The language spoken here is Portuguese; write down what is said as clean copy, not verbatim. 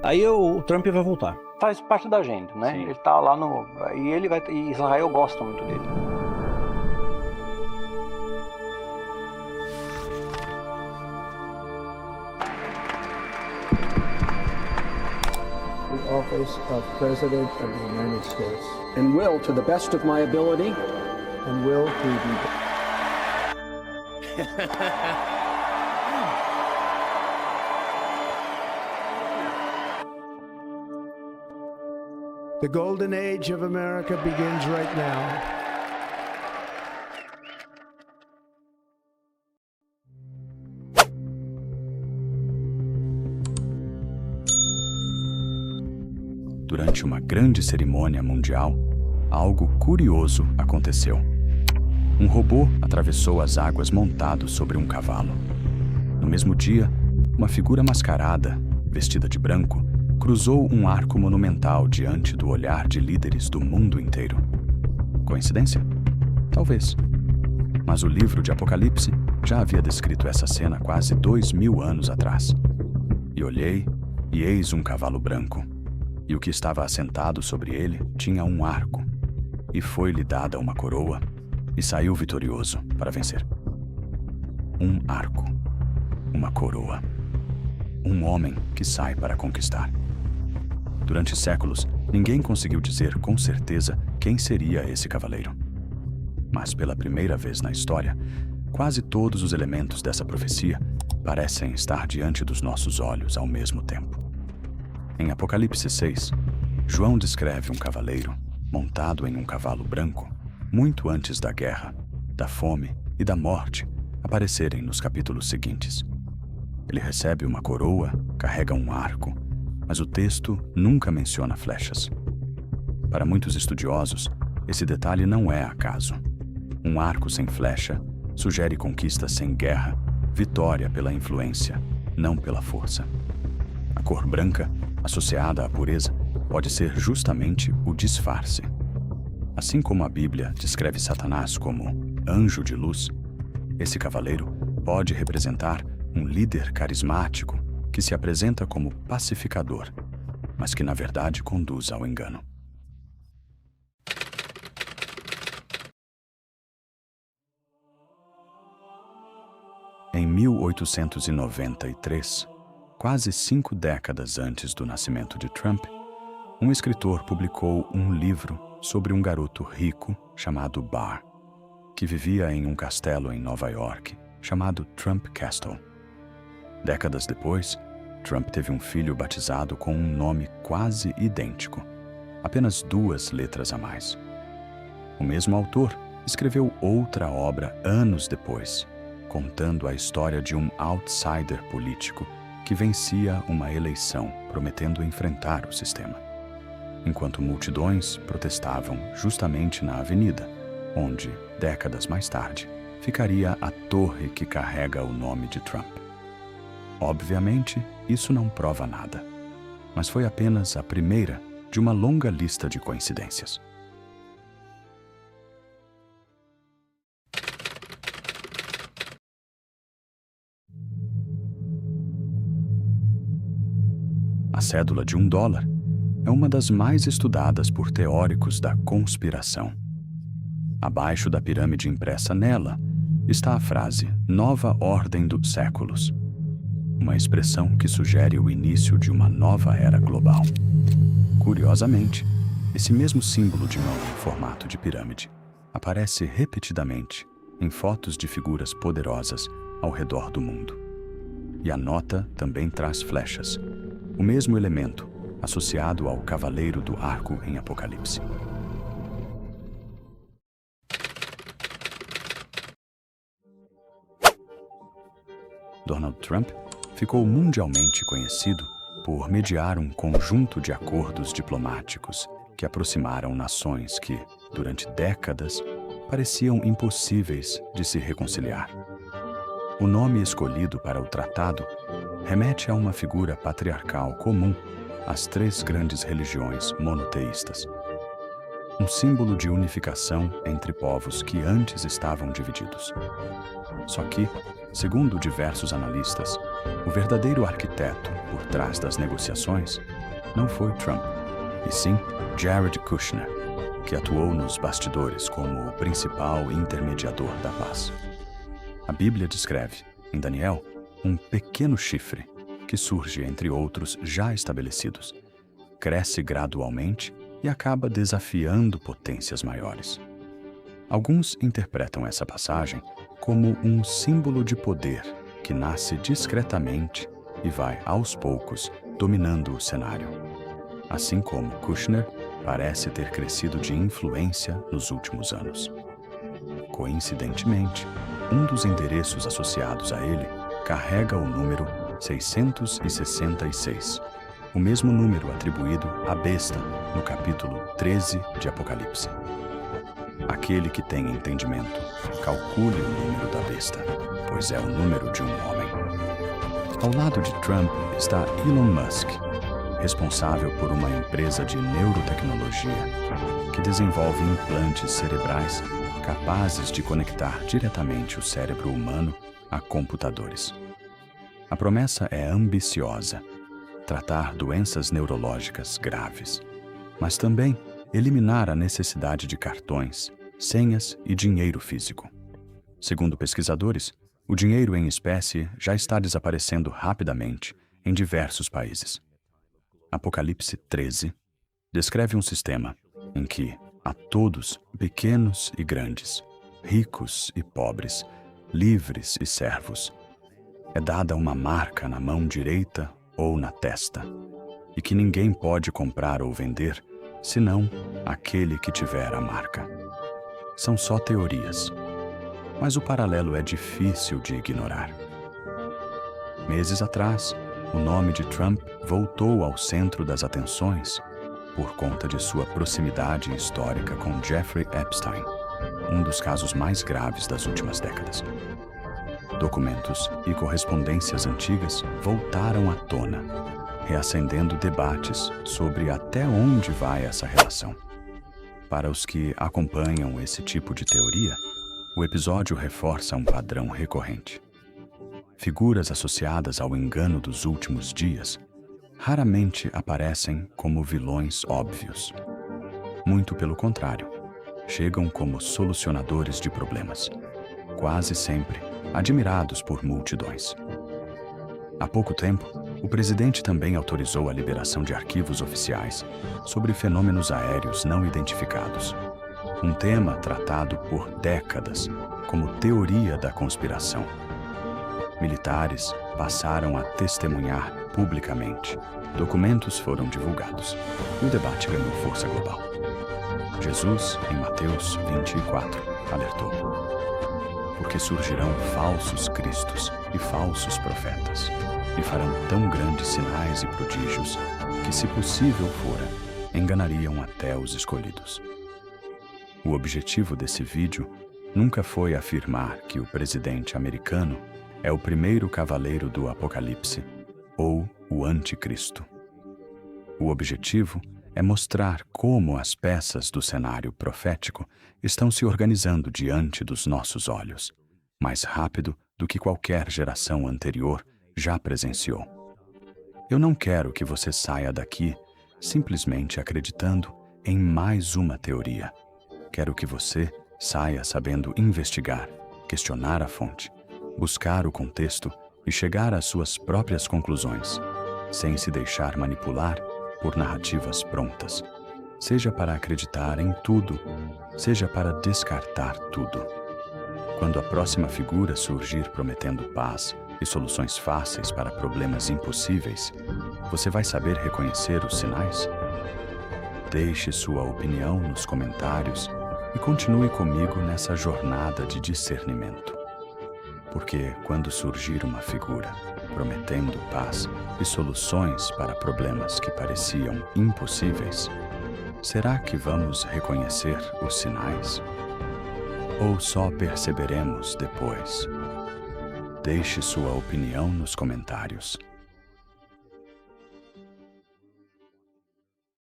Aí o Trump vai voltar. Faz parte da agenda, né? Sim. Ele tá lá no... E Israel gosta muito dele. The office of President of the United States. And will, to the best of my ability. And will to the... The golden age of America begins right now. Durante uma grande cerimônia mundial, algo curioso aconteceu. Um robô atravessou as águas montado sobre um cavalo. No mesmo dia, uma figura mascarada, vestida de branco, cruzou um arco monumental diante do olhar de líderes do mundo inteiro. Coincidência? Talvez. Mas o livro de Apocalipse já havia descrito essa cena quase 2000 anos atrás. E olhei, e eis um cavalo branco. E o que estava assentado sobre ele tinha um arco. E foi-lhe dada uma coroa, e saiu vitorioso para vencer. Um arco. Uma coroa. Um homem que sai para conquistar. Durante séculos, ninguém conseguiu dizer com certeza quem seria esse cavaleiro. Mas pela primeira vez na história, quase todos os elementos dessa profecia parecem estar diante dos nossos olhos ao mesmo tempo. Em Apocalipse 6, João descreve um cavaleiro montado em um cavalo branco muito antes da guerra, da fome e da morte aparecerem nos capítulos seguintes. Ele recebe uma coroa, carrega um arco, mas o texto nunca menciona flechas. Para muitos estudiosos, esse detalhe não é acaso. Um arco sem flecha sugere conquista sem guerra, vitória pela influência, não pela força. A cor branca, associada à pureza, pode ser justamente o disfarce. Assim como a Bíblia descreve Satanás como anjo de luz, esse cavaleiro pode representar um líder carismático que se apresenta como pacificador, mas que na verdade conduz ao engano. Em 1893, quase 5 décadas antes do nascimento de Trump, um escritor publicou um livro sobre um garoto rico chamado Barr, que vivia em um castelo em Nova York chamado Trump Castle. Décadas depois, Trump teve um filho batizado com um nome quase idêntico, apenas 2 letras a mais. O mesmo autor escreveu outra obra anos depois, contando a história de um outsider político que vencia uma eleição prometendo enfrentar o sistema, enquanto multidões protestavam justamente na avenida, onde, décadas mais tarde, ficaria a torre que carrega o nome de Trump. Obviamente, isso não prova nada, mas foi apenas a primeira de uma longa lista de coincidências. A cédula de $1 é uma das mais estudadas por teóricos da conspiração. Abaixo da pirâmide impressa nela está a frase Nova Ordem dos Séculos, uma expressão que sugere o início de uma nova era global. Curiosamente, esse mesmo símbolo de mão em formato de pirâmide aparece repetidamente em fotos de figuras poderosas ao redor do mundo. E a nota também traz flechas, o mesmo elemento associado ao cavaleiro do arco em Apocalipse. Donald Trump ficou mundialmente conhecido por mediar um conjunto de acordos diplomáticos que aproximaram nações que, durante décadas, pareciam impossíveis de se reconciliar. O nome escolhido para o tratado remete a uma figura patriarcal comum às 3 grandes religiões monoteístas. Um símbolo de unificação entre povos que antes estavam divididos. Só que, segundo diversos analistas, o verdadeiro arquiteto por trás das negociações não foi Trump, e sim Jared Kushner, que atuou nos bastidores como o principal intermediador da paz. A Bíblia descreve, em Daniel, um pequeno chifre que surge entre outros já estabelecidos, cresce gradualmente e acaba desafiando potências maiores. Alguns interpretam essa passagem como um símbolo de poder que nasce discretamente e vai, aos poucos, dominando o cenário. Assim como Kushner parece ter crescido de influência nos últimos anos. Coincidentemente, um dos endereços associados a ele carrega o número 666, o mesmo número atribuído à besta no capítulo 13 de Apocalipse. Aquele que tem entendimento, calcule o número da besta, pois é o número de um homem. Ao lado de Trump está Elon Musk, responsável por uma empresa de neurotecnologia que desenvolve implantes cerebrais capazes de conectar diretamente o cérebro humano a computadores. A promessa é ambiciosa: tratar doenças neurológicas graves, mas também eliminar a necessidade de cartões, senhas e dinheiro físico. Segundo pesquisadores, o dinheiro em espécie já está desaparecendo rapidamente em diversos países. Apocalipse 13 descreve um sistema em que a todos, pequenos e grandes, ricos e pobres, livres e servos, é dada uma marca na mão direita ou na testa, e que ninguém pode comprar ou vender senão aquele que tiver a marca. São só teorias, mas o paralelo é difícil de ignorar. Meses atrás, o nome de Trump voltou ao centro das atenções por conta de sua proximidade histórica com Jeffrey Epstein, um dos casos mais graves das últimas décadas. Documentos e correspondências antigas voltaram à tona, reacendendo debates sobre até onde vai essa relação. Para os que acompanham esse tipo de teoria, o episódio reforça um padrão recorrente. Figuras associadas ao engano dos últimos dias raramente aparecem como vilões óbvios. Muito pelo contrário, chegam como solucionadores de problemas, quase sempre admirados por multidões. Há pouco tempo, o presidente também autorizou a liberação de arquivos oficiais sobre fenômenos aéreos não identificados, um tema tratado por décadas como teoria da conspiração. Militares passaram a testemunhar publicamente, documentos foram divulgados e o debate ganhou força global. Jesus, em Mateus 24, alertou: porque surgirão falsos cristos e falsos profetas, e farão tão grandes sinais e prodígios que, se possível fora, enganariam até os escolhidos. O objetivo desse vídeo nunca foi afirmar que o presidente americano é o primeiro cavaleiro do Apocalipse ou o Anticristo. O objetivo é mostrar como as peças do cenário profético estão se organizando diante dos nossos olhos, mais rápido do que qualquer geração anterior já presenciou. Eu não quero que você saia daqui simplesmente acreditando em mais uma teoria. Quero que você saia sabendo investigar, questionar a fonte, buscar o contexto e chegar às suas próprias conclusões, sem se deixar manipular por narrativas prontas, seja para acreditar em tudo, seja para descartar tudo. Quando a próxima figura surgir prometendo paz e soluções fáceis para problemas impossíveis, você vai saber reconhecer os sinais? Deixe sua opinião nos comentários e continue comigo nessa jornada de discernimento. Porque quando surgir uma figura prometendo paz e soluções para problemas que pareciam impossíveis, será que vamos reconhecer os sinais? Ou só perceberemos depois? Deixe sua opinião nos comentários.